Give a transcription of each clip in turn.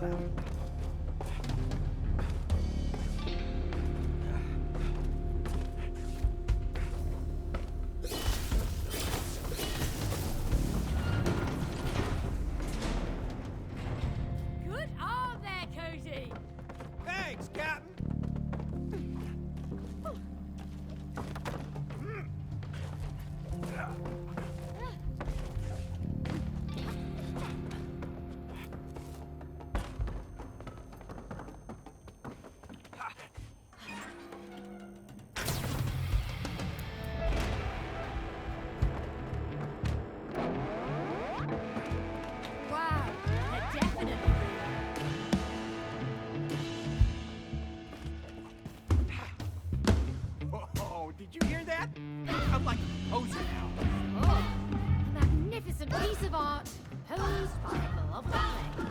Good arm there, Cody. Thanks, Captain. Wow, they're definitely Oh, did you hear that? I'm like a poser now. oh, a magnificent piece of art, posed by a beloved play.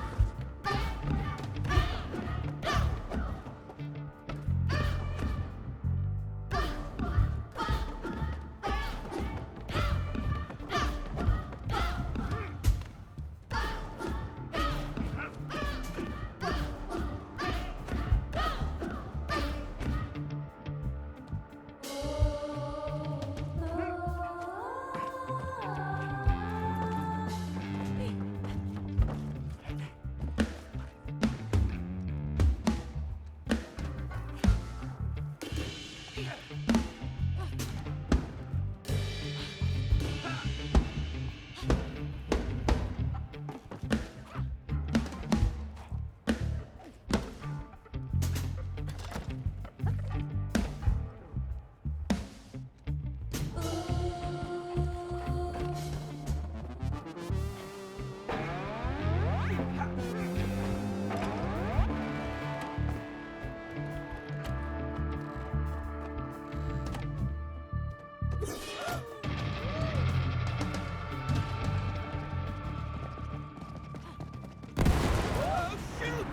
Oh, shoot!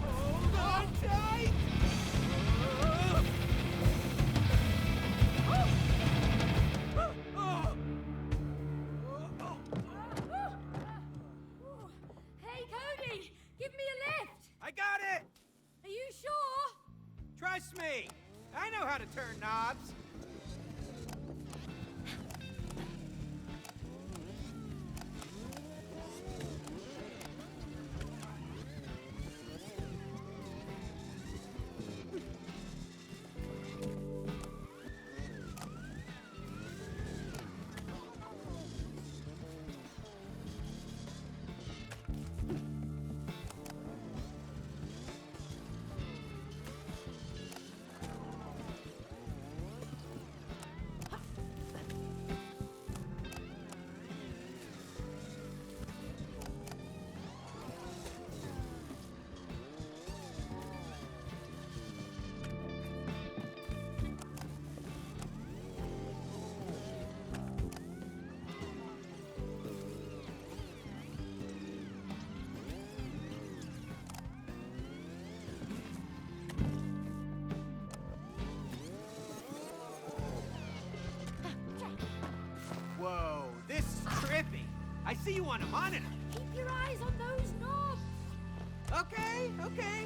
Hold on tight! Hey, Cody, give me a lift. I got it! Are you sure? Trust me, I know how to turn knobs. Whoa, this is trippy. I see you on a monitor. Keep your eyes on those knobs. Okay, okay.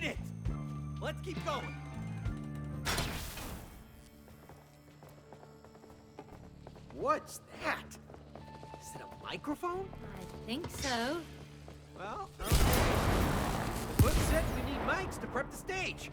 made it! Let's keep going. What's that? Is it a microphone? I think so. Well, okay. The book said we need mics to prep the stage.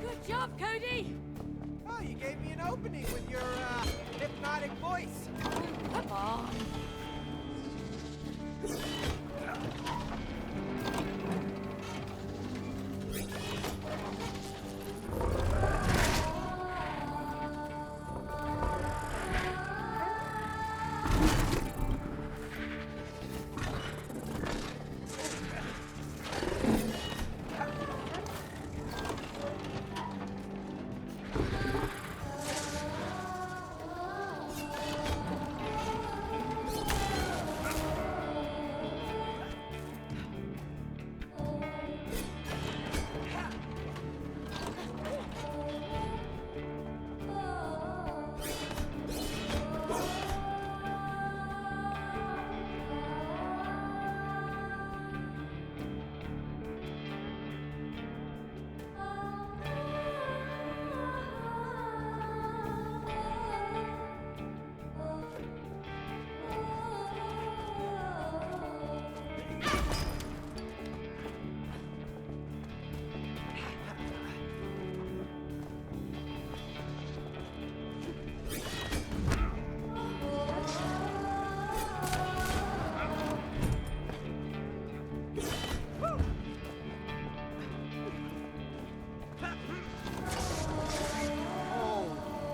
Good job, Cody! Oh, you gave me an opening with your, hypnotic voice. Come on.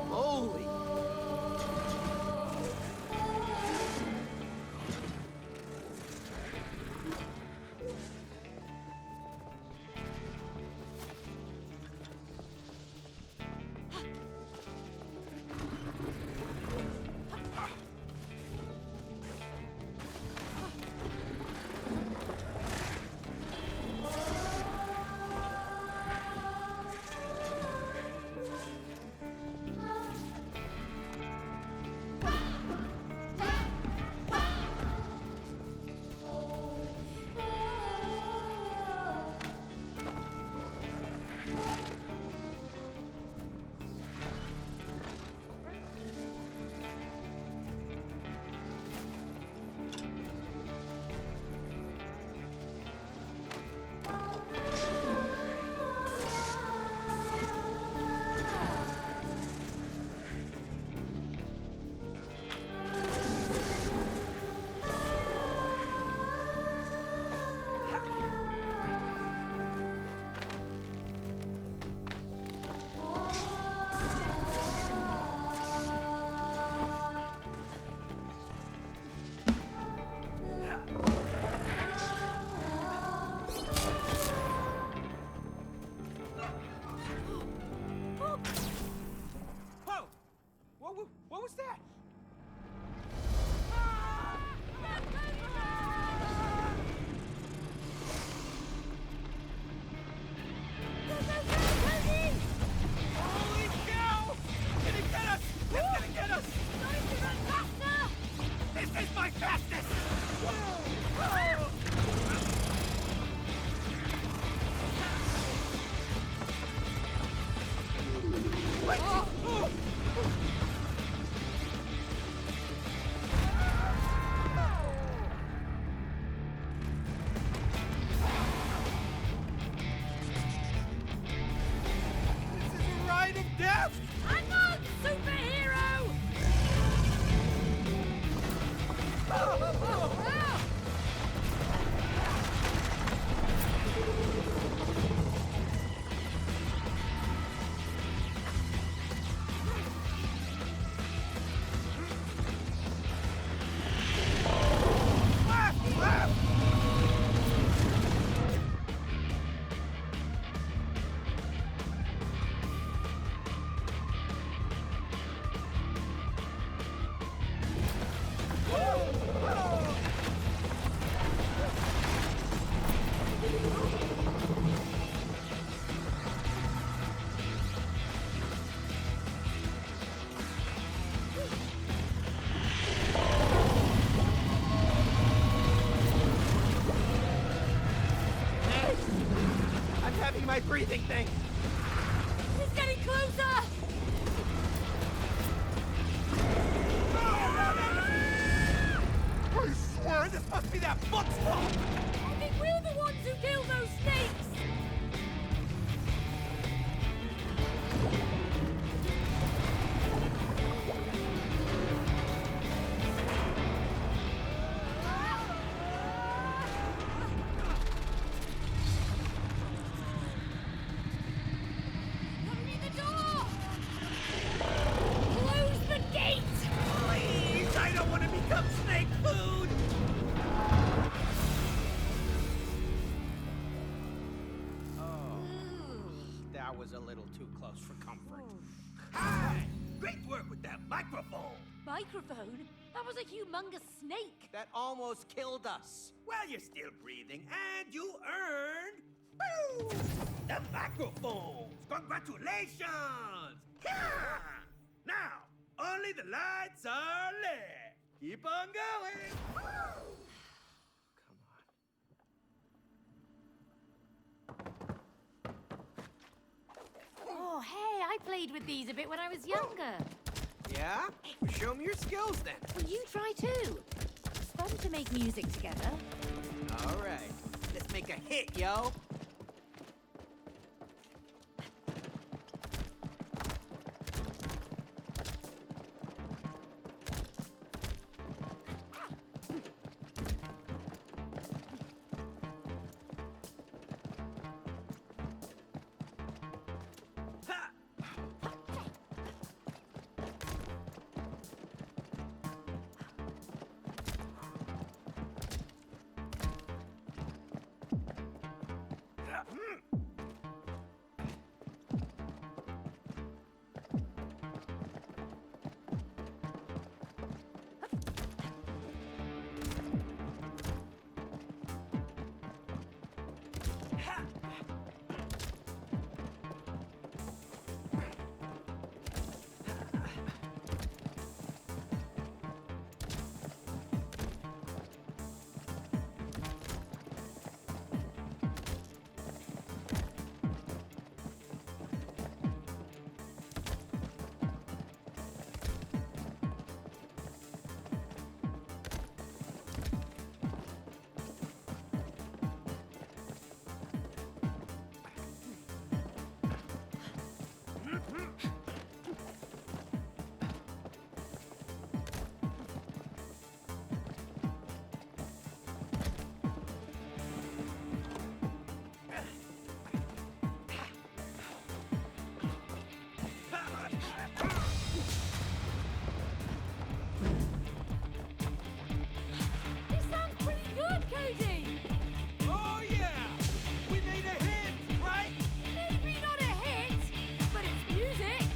Holy. Whoa! What was that? Holy cow! Can he get us? It's gonna get us! This is my fastest! Whoa! Wait! Oh! This is a ride of death! I'm not superhero! heavy my breathing thing. It's getting closer! I swear this must be that book's fault! I think we're the ones who killed those snakes! Hurry the door! Close the gate! Please, I don't want to become snake food! Oh, that was a little too close for comfort. Hi! Great work with that microphone! Microphone? That was a humongous snake! That almost killed us. Well, you're still breathing, and you earned... Woo! The microphones! Congratulations! Yeah! Now, only the lights are lit. Keep on going. Woo! Come on. Oh, hey, I played with these a bit when I was younger. Yeah? Show me your skills then. Well, you try too. It's fun to make music together. All right. Let's make a hit, yo. Ha! This sounds pretty good, Cody! Oh, yeah! We made a hit, right? Maybe not a hit, but it's music.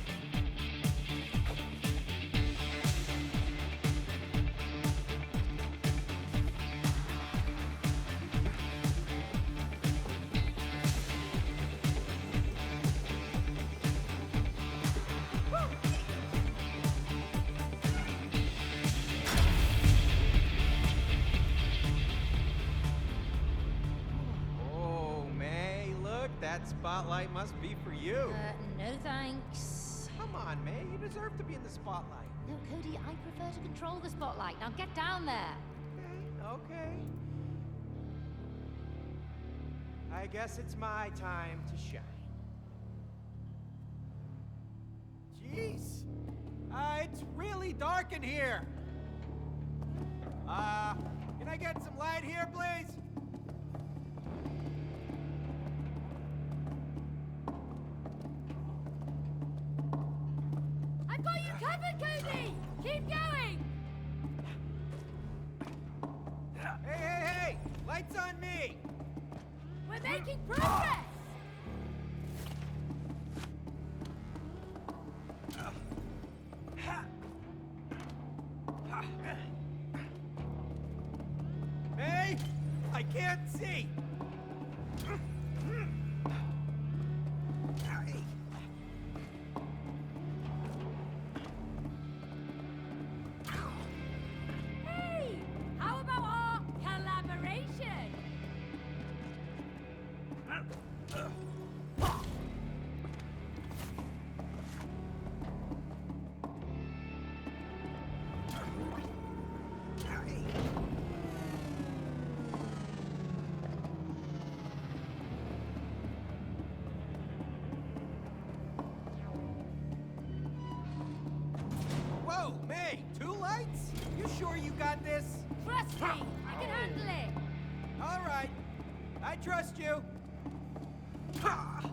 Oh, May, look, that spotlight must be for you. No thanks. Come on, May, you deserve to be in the spotlight. No, Cody, I prefer to control the spotlight. Now get down there. Okay. I guess it's my time to shine. Jeez. It's really dark in here. Can I get some light here, please? I've got you covered, Cody! Keep going! Hey! Lights on me! We're making progress! May! I can't see! Hey! How about our collaboration? sure you got this? Trust me, I can handle it. All right. I trust you. Ha! Oh.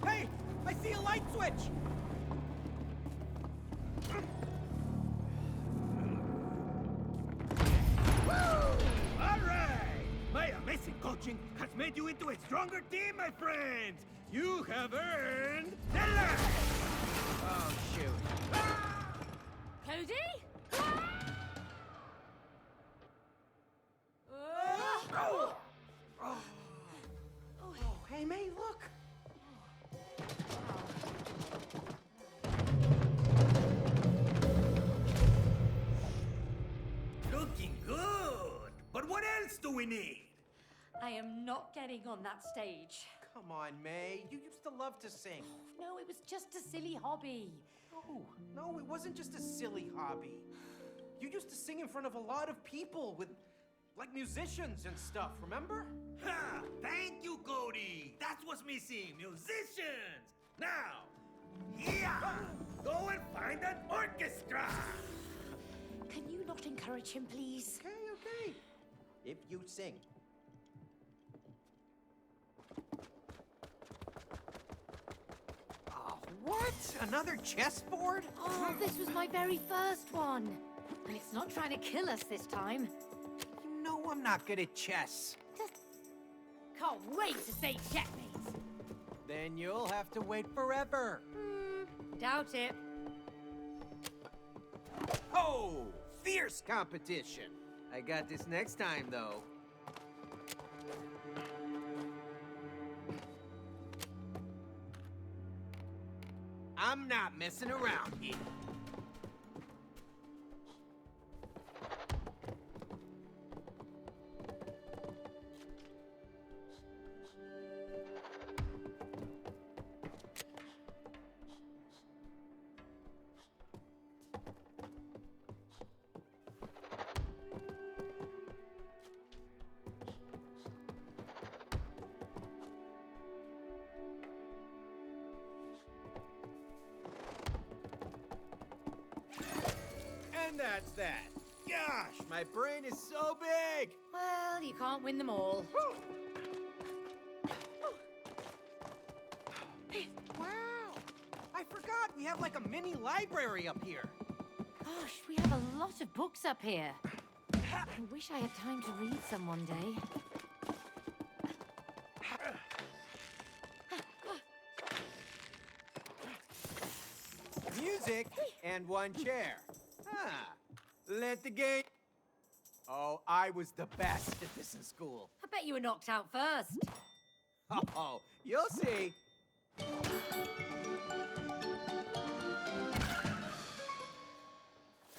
Hey, I see a light switch. All right! My amazing coaching has made you into a stronger team, my friends! You have earned the light! Oh, shoot. Cody? Oh, hey, May, look. Looking good! But what else do we need? I am not getting on that stage. Come on, May. You used to love to sing. No, it was just a silly hobby. No, it wasn't just a silly hobby. You used to sing in front of a lot of people with, like, musicians and stuff, remember? Ha! Thank you, Cody! That's what's missing! Musicians! Now, yeah! Go and find an orchestra! Can you not encourage him, please? Okay. If you sing. Oh, what? Another chessboard? Oh, this was my very first one. And it's not trying to kill us this time. You know I'm not good at chess. Just can't wait to say checkmate. Then you'll have to wait forever. Doubt it. Oh, fierce competition. I got this next time, though. I'm not messing around here. And that's that. Gosh, my brain is so big. Well, you can't win them all. We have like a mini library up here. Gosh, we have a lot of books up here. I wish I had time to read some one day. Music and one chair. Let the game... Oh, I was the best at this in school. I bet you were knocked out first. Oh, you'll see.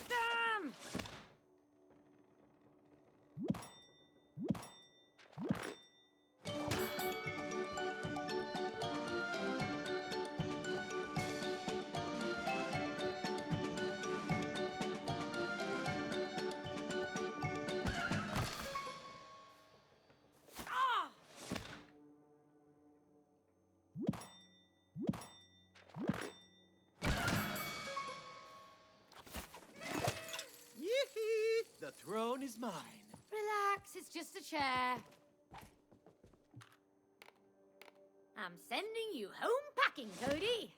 Damn! Ah! Yee-hee! The throne is mine. Relax, it's just a chair. I'm sending you home packing, Cody.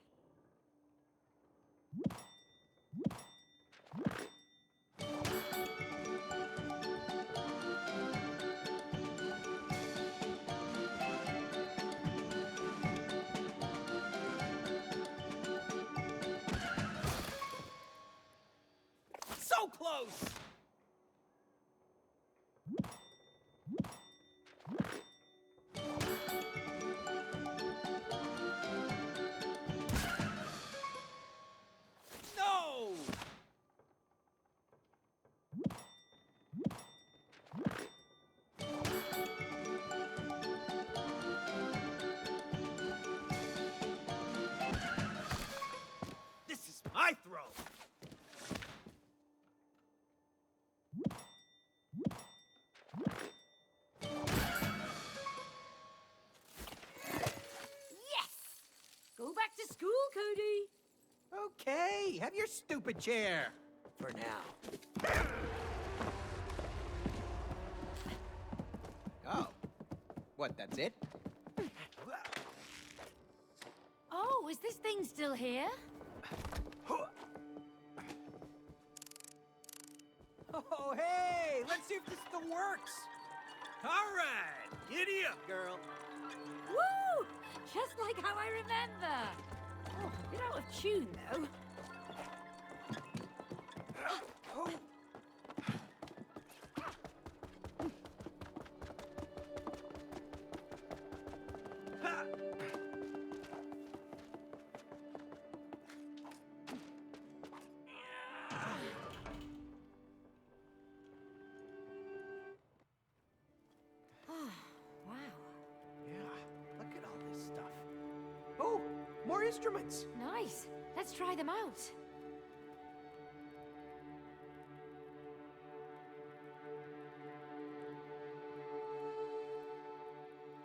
So close! No! This is my throne! Yes! Go back to school, Cody. Okay, have your stupid chair. For now. Oh. What, that's it? Oh, is this thing still here? Oh, hey! Let's see if this still works! All right, giddy up, girl. Woo! Just like how I remember. Oh, a bit out of tune, though. Wow. Yeah, look at all this stuff. Oh, more instruments! Nice. Let's try them out.